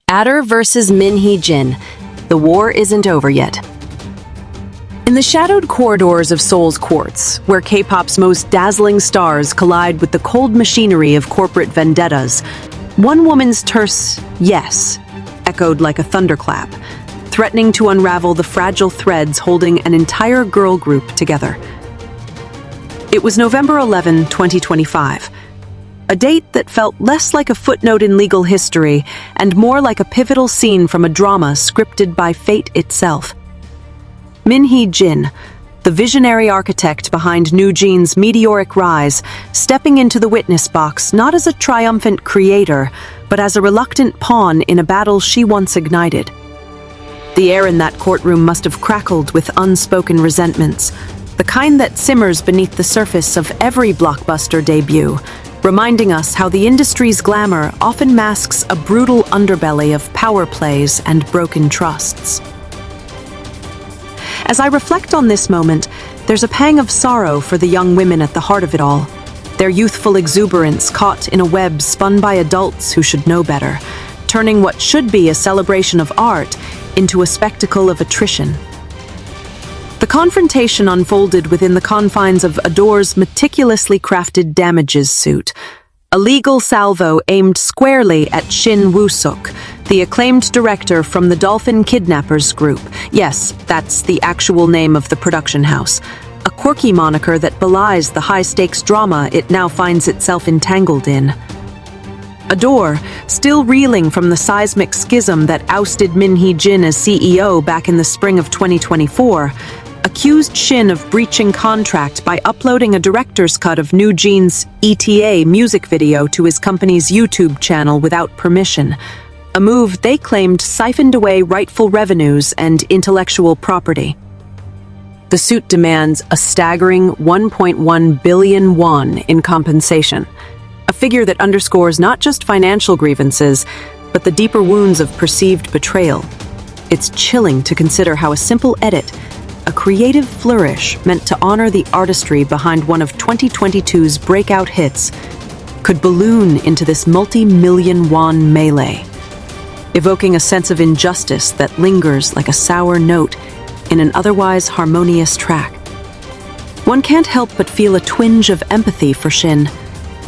ADOR versus Min Hee Jin. The war isn't over yet. In the shadowed corridors of Seoul's courts, where K-pop's most dazzling stars collide with the cold machinery of corporate vendettas, one woman's terse "yes" echoed like a thunderclap, threatening to unravel the fragile threads holding an entire girl group together. It was November 11, 2025. A date that felt less like a footnote in legal history and more like a pivotal scene from a drama scripted by fate itself. Min Hee Jin, the visionary architect behind NewJeans' meteoric rise, stepping into the witness box not as a triumphant creator, but as a reluctant pawn in a battle she once ignited. The air in that courtroom must have crackled with unspoken resentments, the kind that simmers beneath the surface of every blockbuster debut, reminding us how the industry's glamour often masks a brutal underbelly of power plays and broken trusts. As I reflect on this moment, there's a pang of sorrow for the young women at the heart of it all, their youthful exuberance caught in a web spun by adults who should know better, turning what should be a celebration of art into a spectacle of attrition. The confrontation unfolded within the confines of ADOR's meticulously crafted damages suit, a legal salvo aimed squarely at Shin Woo Seok, the acclaimed director from the Dolphin Kidnappers Group. Yes, that's the actual name of the production house, a quirky moniker that belies the high-stakes drama it now finds itself entangled in. ADOR, still reeling from the seismic schism that ousted Min Hee Jin as CEO back in the spring of 2024, accused Shin of breaching contract by uploading a director's cut of NewJeans' ETA music video to his company's YouTube channel without permission, a move they claimed siphoned away rightful revenues and intellectual property. The suit demands a staggering 1.1 billion won in compensation, a figure that underscores not just financial grievances, but the deeper wounds of perceived betrayal. It's chilling to consider how a simple edit, a creative flourish meant to honor the artistry behind one of 2022's breakout hits, could balloon into this multi-million won melee, evoking a sense of injustice that lingers like a sour note in an otherwise harmonious track. One can't help but feel a twinge of empathy for Shin,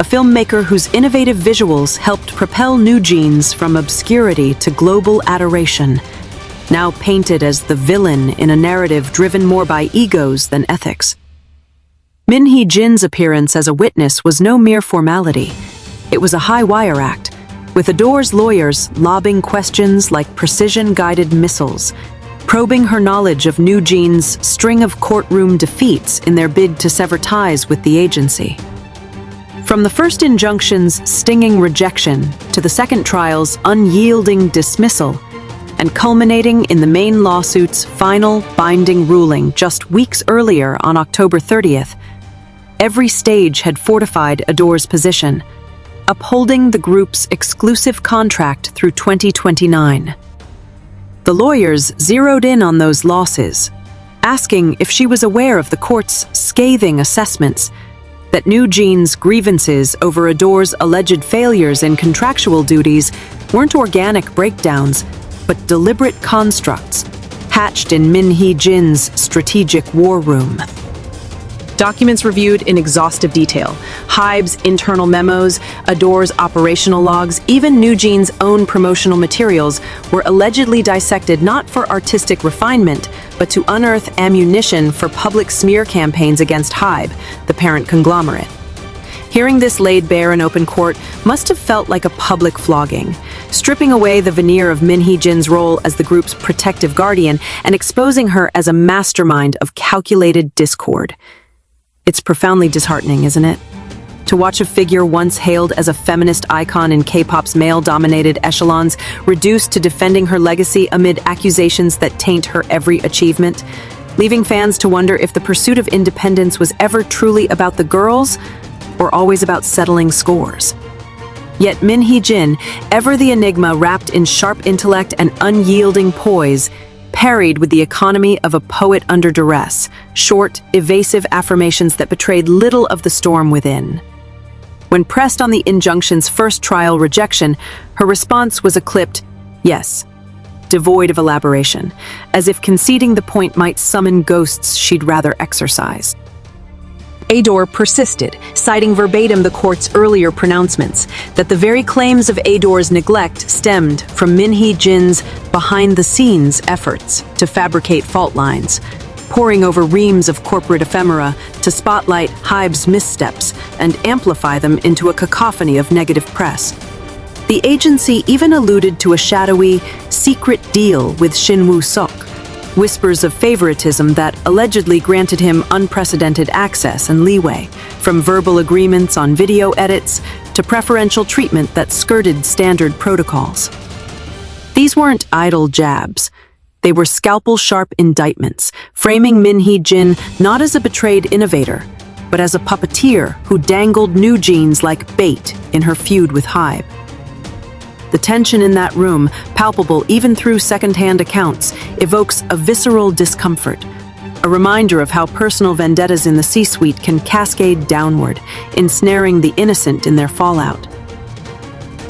a filmmaker whose innovative visuals helped propel NewJeans from obscurity to global adoration, now painted as the villain in a narrative driven more by egos than ethics. Min Hee Jin's appearance as a witness was no mere formality. It was a high-wire act, with ADOR's lawyers lobbing questions like precision-guided missiles, probing her knowledge of NewJeans' string of courtroom defeats in their bid to sever ties with the agency. From the first injunction's stinging rejection to the second trial's unyielding dismissal, and culminating in the main lawsuit's final binding ruling just weeks earlier on October 30th, every stage had fortified ADOR's position, upholding the group's exclusive contract through 2029. The lawyers zeroed in on those losses, asking if she was aware of the court's scathing assessments that NewJeans' grievances over ADOR's alleged failures in contractual duties weren't organic breakdowns, but deliberate constructs hatched in Min Hee Jin's strategic war room. Documents reviewed in exhaustive detail, HYBE's internal memos, ADOR's operational logs, even NewJeans' own promotional materials were allegedly dissected not for artistic refinement, but to unearth ammunition for public smear campaigns against HYBE, the parent conglomerate. Hearing this laid bare in open court must have felt like a public flogging, stripping away the veneer of Min Hee Jin's role as the group's protective guardian and exposing her as a mastermind of calculated discord. It's profoundly disheartening, isn't it? To watch a figure once hailed as a feminist icon in K-pop's male-dominated echelons reduced to defending her legacy amid accusations that taint her every achievement, leaving fans to wonder if the pursuit of independence was ever truly about the girls or always about settling scores. Yet Min Hee Jin, ever the enigma wrapped in sharp intellect and unyielding poise, parried with the economy of a poet under duress, short, evasive affirmations that betrayed little of the storm within. When pressed on the injunction's first trial rejection, her response was a clipped, Yes, devoid of elaboration, as if conceding the point might summon ghosts she'd rather exorcise. ADOR persisted, citing verbatim the court's earlier pronouncements that the very claims of ADOR's neglect stemmed from Min Hee Jin's behind-the-scenes efforts to fabricate fault lines, poring over reams of corporate ephemera to spotlight Hybe's missteps and amplify them into a cacophony of negative press. The agency even alluded to a shadowy, secret deal with Shin Woo Seok, whispers of favoritism that allegedly granted him unprecedented access and leeway, from verbal agreements on video edits to preferential treatment that skirted standard protocols. These weren't idle jabs. They were scalpel-sharp indictments, framing Min Hee Jin not as a betrayed innovator, but as a puppeteer who dangled NewJeans like bait in her feud with Hybe. The tension in that room, palpable even through second-hand accounts, evokes a visceral discomfort, a reminder of how personal vendettas in the C-suite can cascade downward, ensnaring the innocent in their fallout.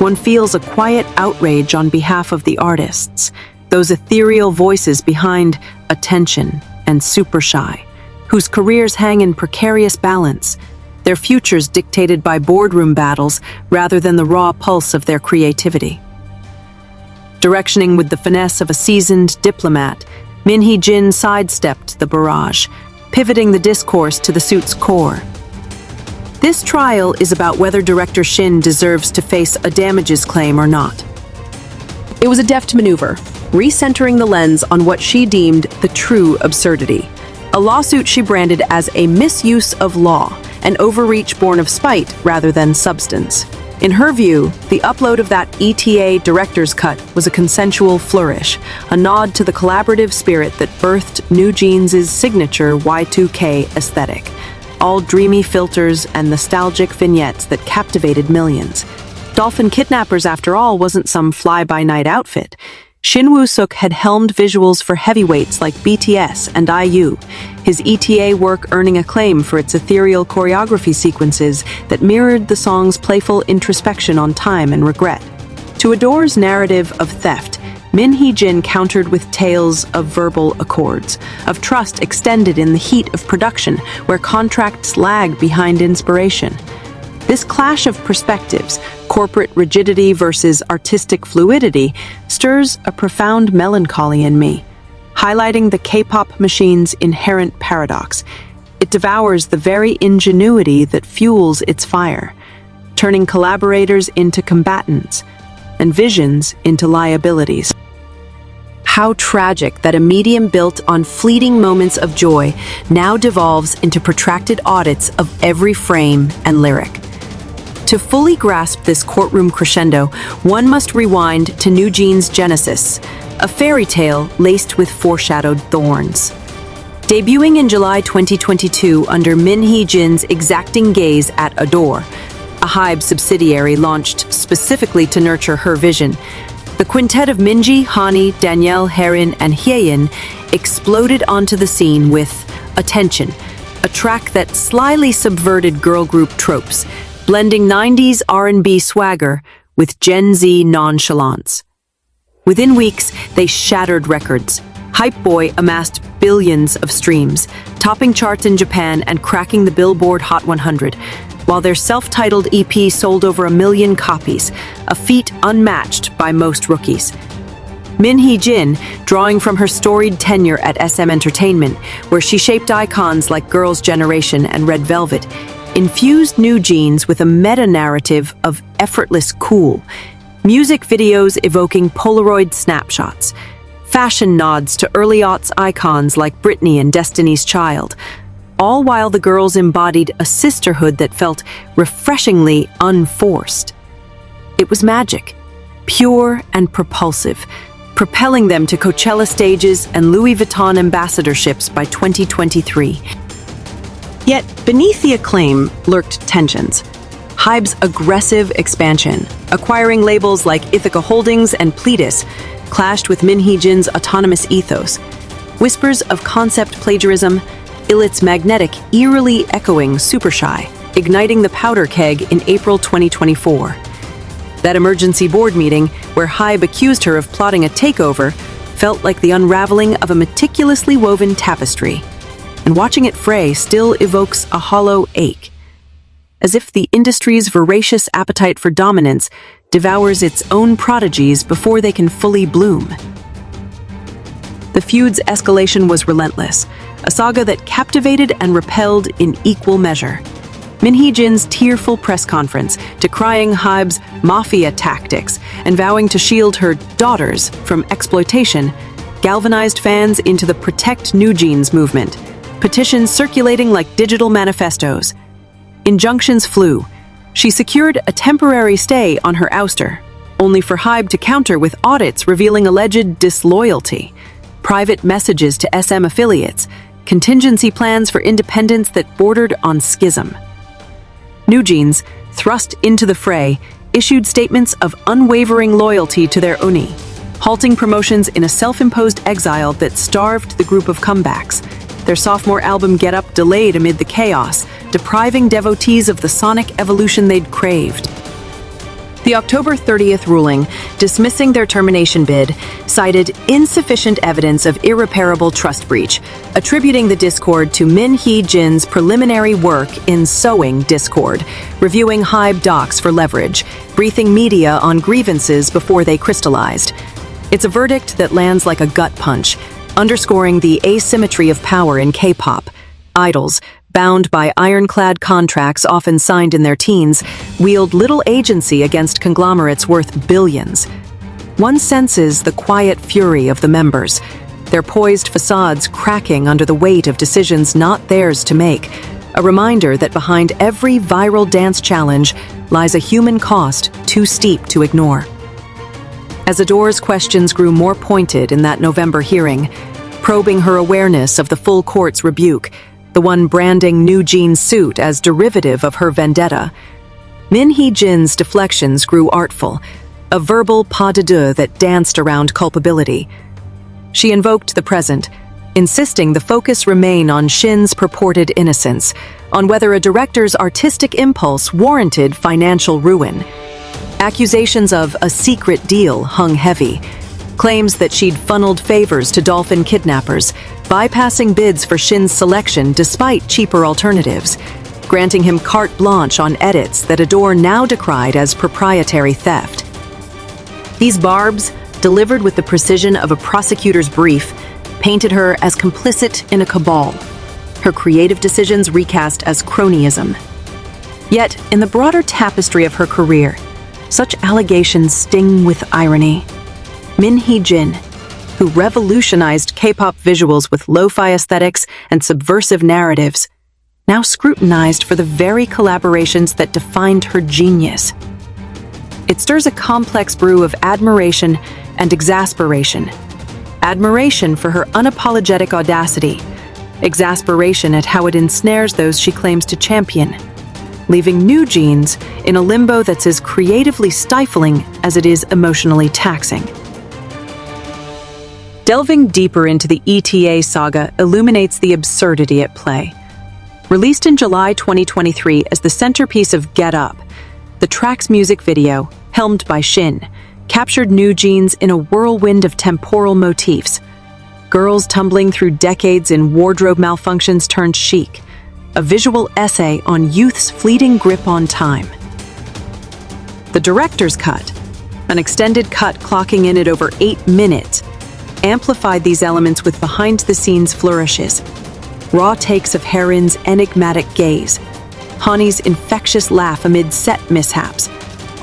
One feels a quiet outrage on behalf of the artists, those ethereal voices behind attention and super shy, whose careers hang in precarious balance, their futures dictated by boardroom battles rather than the raw pulse of their creativity. Directioning with the finesse of a seasoned diplomat, Min Hee Jin sidestepped the barrage, pivoting the discourse to the suit's core. This trial is about whether director Shin deserves to face a damages claim or not. It was a deft maneuver, recentering the lens on what she deemed the true absurdity, a lawsuit she branded as a misuse of law, an overreach born of spite rather than substance. In her view, the upload of that ETA director's cut was a consensual flourish, a nod to the collaborative spirit that birthed NewJeans' signature Y2K aesthetic, all dreamy filters and nostalgic vignettes that captivated millions. Dolphin Kidnappers, after all, wasn't some fly-by-night outfit. Shin Woo Seok had helmed visuals for heavyweights like BTS and IU, his ETA work earning acclaim for its ethereal choreography sequences that mirrored the song's playful introspection on time and regret. To ADOR's narrative of theft, Min Hee Jin countered with tales of verbal accords, of trust extended in the heat of production where contracts lag behind inspiration. This clash of perspectives, corporate rigidity versus artistic fluidity, stirs a profound melancholy in me, highlighting the K-pop machine's inherent paradox. It devours the very ingenuity that fuels its fire, turning collaborators into combatants and visions into liabilities. How tragic that a medium built on fleeting moments of joy now devolves into protracted audits of every frame and lyric. To fully grasp this courtroom crescendo, one must rewind to NewJeans' genesis, a fairy tale laced with foreshadowed thorns. Debuting in July 2022 under Min Hee Jin's exacting gaze at ADOR, a Hybe subsidiary launched specifically to nurture her vision, the quintet of Minji, Hani, Danielle, Herin, and Hyein exploded onto the scene with Attention, a track that slyly subverted girl group tropes, blending 90s R&B swagger with Gen Z nonchalance. Within weeks, they shattered records. Hype Boy amassed billions of streams, topping charts in Japan and cracking the Billboard Hot 100, while their self-titled EP sold over 1 million copies, a feat unmatched by most rookies. Min Hee Jin, drawing from her storied tenure at SM Entertainment, where she shaped icons like Girls' Generation and Red Velvet, infused NewJeans with a meta-narrative of effortless cool, music videos evoking Polaroid snapshots, fashion nods to early aughts icons like Britney and Destiny's Child, all while the girls embodied a sisterhood that felt refreshingly unforced. It was magic, pure and propulsive, propelling them to Coachella stages and Louis Vuitton ambassadorships by 2023. Yet, beneath the acclaim lurked tensions. Hybe's aggressive expansion, acquiring labels like Ithaca Holdings and Pledis, clashed with Min Hee Jin's autonomous ethos. Whispers of concept plagiarism, Illit's magnetic eerily echoing Super Shy, igniting the powder keg in April 2024. That emergency board meeting, where Hybe accused her of plotting a takeover, felt like the unraveling of a meticulously woven tapestry. And watching it fray still evokes a hollow ache, as if the industry's voracious appetite for dominance devours its own prodigies before they can fully bloom. The feud's escalation was relentless, a saga that captivated and repelled in equal measure. Min Hee Jin's tearful press conference, decrying Hybe's mafia tactics and vowing to shield her daughters from exploitation, galvanized fans into the Protect NewJeans movement, petitions circulating like digital manifestos. Injunctions flew. She secured a temporary stay on her ouster, only for Hybe to counter with audits revealing alleged disloyalty, private messages to SM affiliates, contingency plans for independence that bordered on schism. NewJeans, thrust into the fray, issued statements of unwavering loyalty to their uni, halting promotions in a self-imposed exile that starved the group of comebacks. Their sophomore album Get Up delayed amid the chaos, depriving devotees of the sonic evolution they'd craved. The October 30th ruling, dismissing their termination bid, cited insufficient evidence of irreparable trust breach, attributing the discord to Min Hee Jin's preliminary work in sowing discord, reviewing Hybe docs for leverage, briefing media on grievances before they crystallized. It's a verdict that lands like a gut punch, underscoring the asymmetry of power in K-pop. Idols, bound by ironclad contracts often signed in their teens, wield little agency against conglomerates worth billions. One senses the quiet fury of the members, their poised facades cracking under the weight of decisions not theirs to make, a reminder that behind every viral dance challenge lies a human cost too steep to ignore. As ADOR's questions grew more pointed in that November hearing, probing her awareness of the full court's rebuke, the one branding NewJeans' suit as derivative of her vendetta, Min Hee Jin's deflections grew artful, a verbal pas de deux that danced around culpability. She invoked the present, insisting the focus remain on Shin's purported innocence, on whether a director's artistic impulse warranted financial ruin. Accusations of a secret deal hung heavy, claims that she'd funneled favors to Dolphin Kidnappers, bypassing bids for Shin's selection despite cheaper alternatives, granting him carte blanche on edits that ADOR now decried as proprietary theft. These barbs, delivered with the precision of a prosecutor's brief, painted her as complicit in a cabal, her creative decisions recast as cronyism. Yet, in the broader tapestry of her career, such allegations sting with irony. Min Hee Jin, who revolutionized K-pop visuals with lo-fi aesthetics and subversive narratives, now scrutinized for the very collaborations that defined her genius. It stirs a complex brew of admiration and exasperation. Admiration for her unapologetic audacity, exasperation at how it ensnares those she claims to champion, leaving NewJeans in a limbo that's as creatively stifling as it is emotionally taxing. Delving deeper into the ETA saga illuminates the absurdity at play. Released in July 2023 as the centerpiece of Get Up, the track's music video, helmed by Shin, captured NewJeans in a whirlwind of temporal motifs. Girls tumbling through decades in wardrobe malfunctions turned chic, a visual essay on youth's fleeting grip on time. The director's cut, an extended cut clocking in at over 8 minutes, amplified these elements with behind-the-scenes flourishes, raw takes of Harin's enigmatic gaze, Hani's infectious laugh amid set mishaps,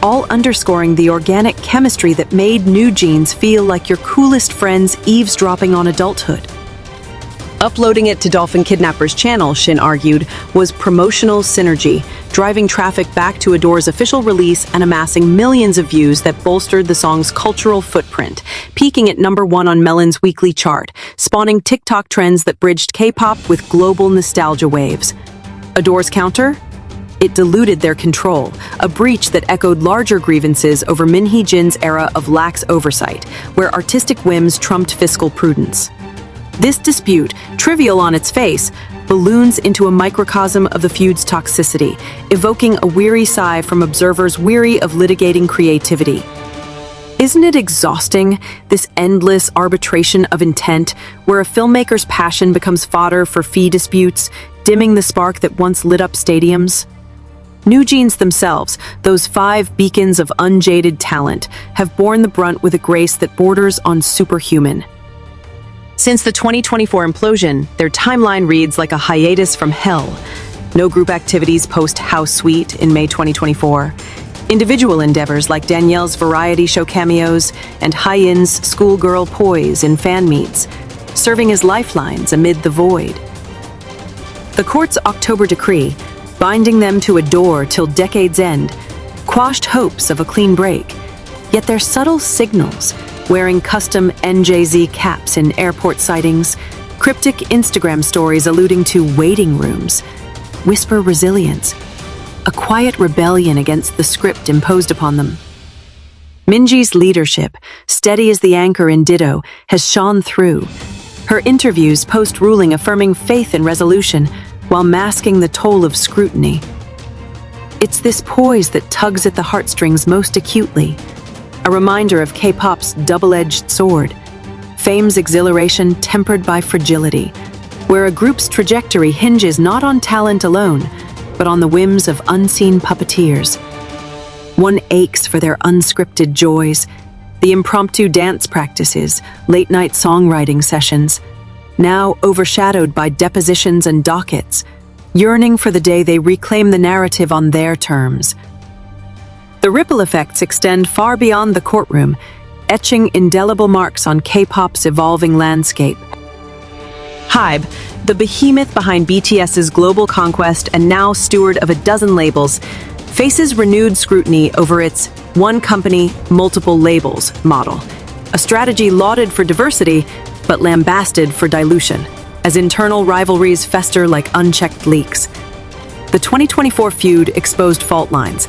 all underscoring the organic chemistry that made NewJeans feel like your coolest friends eavesdropping on adulthood. Uploading it to Dolphin Kidnappers' channel, Shin argued, was promotional synergy, driving traffic back to ADOR's official release and amassing millions of views that bolstered the song's cultural footprint, peaking at #1 on Melon's weekly chart, spawning TikTok trends that bridged K-pop with global nostalgia waves. ADOR's counter? It diluted their control, a breach that echoed larger grievances over Min Hee Jin's era of lax oversight, where artistic whims trumped fiscal prudence. This dispute, trivial on its face, balloons into a microcosm of the feud's toxicity, evoking a weary sigh from observers weary of litigating creativity. Isn't it exhausting, this endless arbitration of intent, where a filmmaker's passion becomes fodder for fee disputes, dimming the spark that once lit up stadiums? NewJeans themselves, those 5 beacons of unjaded talent, have borne the brunt with a grace that borders on superhuman. Since the 2024 implosion, their timeline reads like a hiatus from hell. No group activities post How Sweet in May 2024. Individual endeavors like Danielle's variety show cameos and Hyun's schoolgirl poise in fan meets, serving as lifelines amid the void. The court's October decree, binding them to ADOR till decade's end, quashed hopes of a clean break. Yet their subtle signals, wearing custom NJZ caps in airport sightings, cryptic Instagram stories alluding to waiting rooms, whisper resilience, a quiet rebellion against the script imposed upon them. Min Hee's leadership, steady as the anchor in Ditto, has shone through. Her interviews post-ruling affirming faith and resolution, while masking the toll of scrutiny. It's this poise that tugs at the heartstrings most acutely, a reminder of K-pop's double-edged sword, fame's exhilaration tempered by fragility, where a group's trajectory hinges not on talent alone, but on the whims of unseen puppeteers. One aches for their unscripted joys, the impromptu dance practices, late-night songwriting sessions, now overshadowed by depositions and dockets, yearning for the day they reclaim the narrative on their terms. The ripple effects extend far beyond the courtroom, etching indelible marks on K-pop's evolving landscape. HYBE, the behemoth behind BTS's global conquest and now steward of a dozen labels, faces renewed scrutiny over its one company, multiple labels model, a strategy lauded for diversity but lambasted for dilution, as internal rivalries fester like unchecked leaks. The 2024 feud exposed fault lines,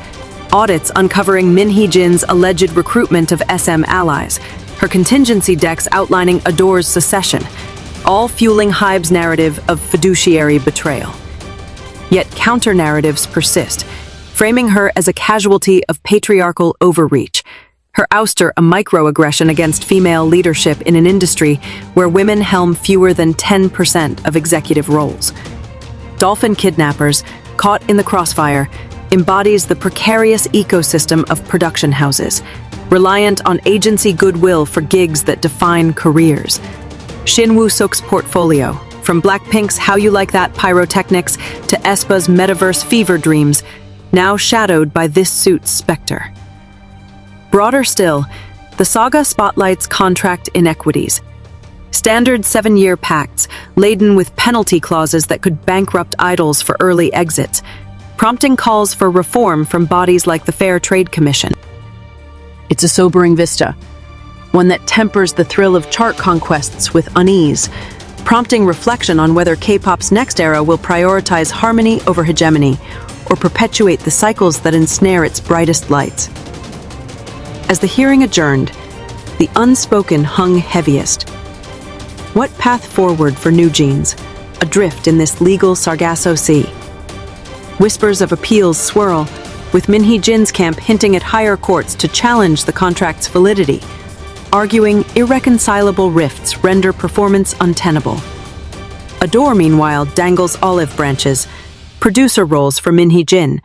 audits uncovering Min Hee Jin's alleged recruitment of SM allies, her contingency decks outlining ADOR's secession, all fueling HYBE's narrative of fiduciary betrayal. Yet counter-narratives persist, framing her as a casualty of patriarchal overreach, her ouster a microaggression against female leadership in an industry where women helm fewer than 10% of executive roles. Dolphin Kidnappers, caught in the crossfire, embodies the precarious ecosystem of production houses, reliant on agency goodwill for gigs that define careers. Shin Woo Seok's portfolio, from Blackpink's How You Like That pyrotechnics to aespa's metaverse fever dreams, now shadowed by this suit's specter. Broader still, the saga spotlights contract inequities. Standard 7-year pacts, laden with penalty clauses that could bankrupt idols for early exits, prompting calls for reform from bodies like the Fair Trade Commission. It's a sobering vista, one that tempers the thrill of chart conquests with unease, prompting reflection on whether K-pop's next era will prioritize harmony over hegemony or perpetuate the cycles that ensnare its brightest lights. As the hearing adjourned, the unspoken hung heaviest. What path forward for NewJeans, adrift in this legal Sargasso Sea? Whispers of appeals swirl, with Min Hee Jin's camp hinting at higher courts to challenge the contract's validity, arguing irreconcilable rifts render performance untenable. ADOR, meanwhile, dangles olive branches, producer roles for Min Hee Jin,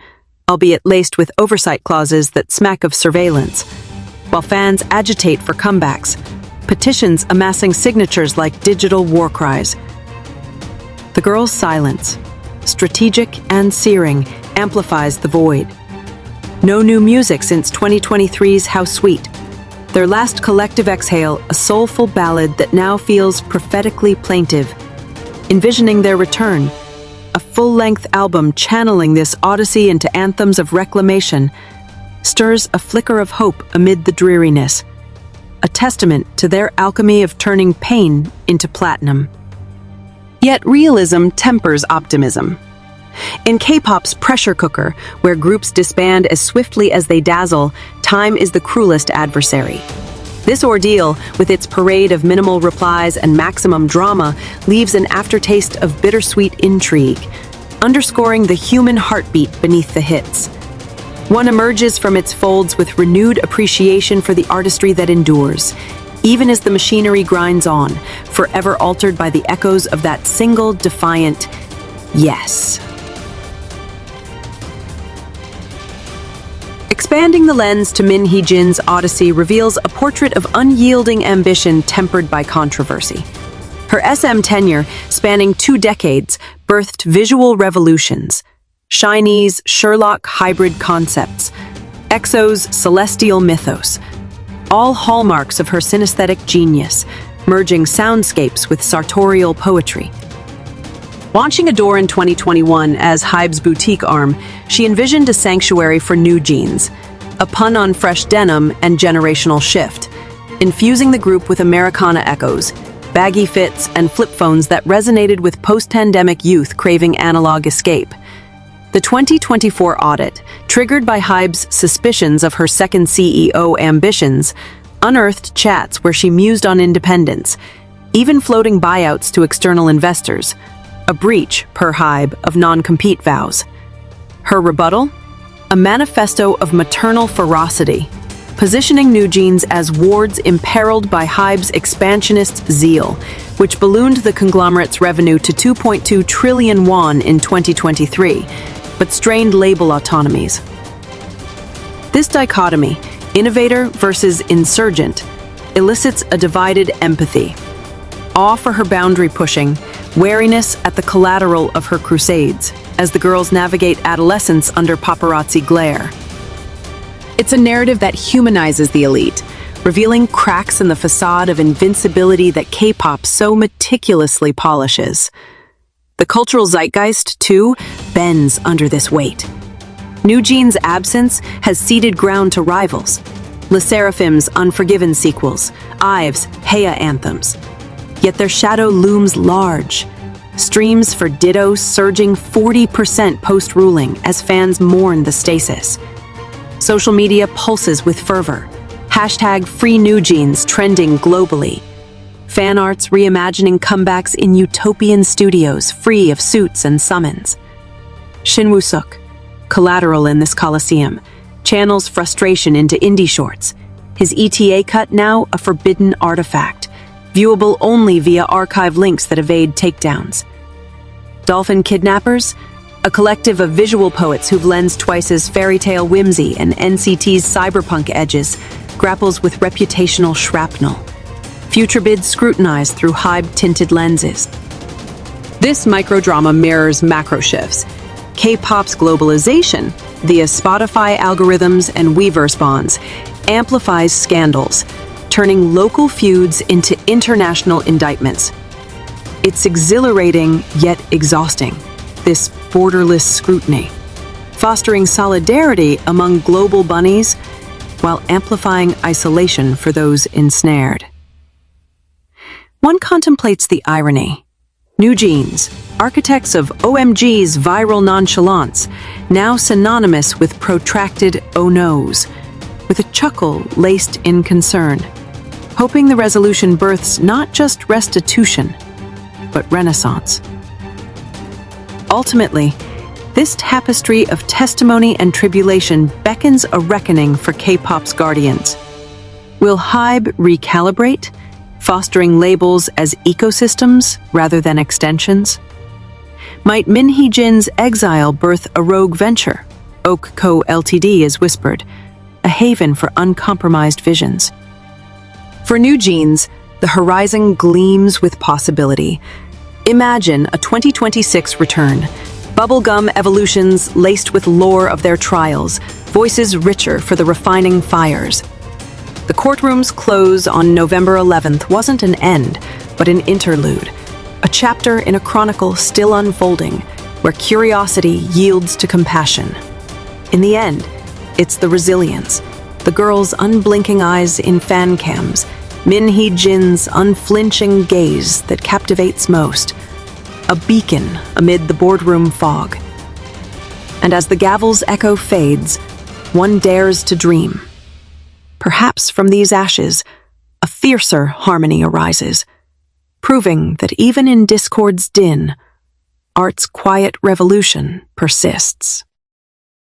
albeit laced with oversight clauses that smack of surveillance, while fans agitate for comebacks, petitions amassing signatures like digital war cries. The girls' silence, strategic and searing, amplifies the void. No new music since 2023's How Sweet. Their last collective exhale, a soulful ballad that now feels prophetically plaintive. Envisioning their return, a full-length album channeling this odyssey into anthems of reclamation, stirs a flicker of hope amid the dreariness, a testament to their alchemy of turning pain into platinum. Yet realism tempers optimism. In K-pop's pressure cooker, where groups disband as swiftly as they dazzle, time is the cruelest adversary. This ordeal, with its parade of minimal replies and maximum drama, leaves an aftertaste of bittersweet intrigue, underscoring the human heartbeat beneath the hits. One emerges from its folds with renewed appreciation for the artistry that endures, even as the machinery grinds on, forever altered by the echoes of that single defiant yes. Expanding the lens to Min Hee Jin's Odyssey reveals a portrait of unyielding ambition tempered by controversy. Her SM tenure, spanning 2 decades, birthed visual revolutions. Chinese Sherlock hybrid concepts, EXO's celestial mythos, all hallmarks of her synesthetic genius, merging soundscapes with sartorial poetry. Launching ADOR in 2021 as Hybe's boutique arm, she envisioned a sanctuary for NewJeans, a pun on fresh denim and generational shift, infusing the group with Americana echoes, baggy fits, and flip phones that resonated with post-pandemic youth craving analog escape. The 2024 audit, triggered by Hybe's suspicions of her second CEO ambitions, unearthed chats where she mused on independence, even floating buyouts to external investors, a breach, per Hybe, of non-compete vows. Her rebuttal? A manifesto of maternal ferocity, positioning NewJeans as wards imperiled by Hybe's expansionist zeal, which ballooned the conglomerate's revenue to 2.2 trillion won in 2023, but strained label autonomies. This dichotomy, innovator versus insurgent, elicits a divided empathy. Awe for her boundary pushing, wariness at the collateral of her crusades, as the girls navigate adolescence under paparazzi glare. It's a narrative that humanizes the elite, revealing cracks in the facade of invincibility that K-pop so meticulously polishes. The cultural zeitgeist, too, bends under this weight. NewJeans' absence has ceded ground to rivals. LE SSERAFIM's Unforgiven sequels, IVE's Heya anthems. Yet their shadow looms large. Streams for Ditto surging 40% post-ruling as fans mourn the stasis. Social media pulses with fervor. Hashtag Free NewJeans trending globally. Fan arts reimagining comebacks in utopian studios free of suits and summons. Shin Woo Seok, collateral in this coliseum, channels frustration into indie shorts. His ETA cut now a forbidden artifact, viewable only via archive links that evade takedowns. Dolphin Kidnappers, a collective of visual poets who've lensed Twice's fairy tale whimsy and NCT's cyberpunk edges, grapples with reputational shrapnel. Future bids scrutinized through Hybe-tinted lenses. This microdrama mirrors macro shifts. K-pop's globalization, via Spotify algorithms and Weverse bonds, amplifies scandals, turning local feuds into international indictments. It's exhilarating yet exhausting, this borderless scrutiny, fostering solidarity among global bunnies while amplifying isolation for those ensnared. One contemplates the irony. NewJeans, architects of OMG's viral nonchalance, now synonymous with protracted oh no's, with a chuckle laced in concern, hoping the resolution births not just restitution, but renaissance. Ultimately, this tapestry of testimony and tribulation beckons a reckoning for K-pop's guardians. Will Hybe recalibrate, fostering labels as ecosystems rather than extensions? Might Min Hee Jin's exile birth a rogue venture? Oak Co. Ltd. is whispered, a haven for uncompromised visions. For NewJeans, the horizon gleams with possibility. Imagine a 2026 return, bubblegum evolutions laced with lore of their trials, voices richer for the refining fires. The courtroom's close on November 11th wasn't an end, but an interlude, a chapter in a chronicle still unfolding, where curiosity yields to compassion. In the end, it's the resilience, the girl's unblinking eyes in fan cams, Min Hee Jin's unflinching gaze that captivates most, a beacon amid the boardroom fog. And as the gavel's echo fades, one dares to dream. Perhaps from these ashes, fiercer harmony arises, proving that even in discord's din, art's quiet revolution persists.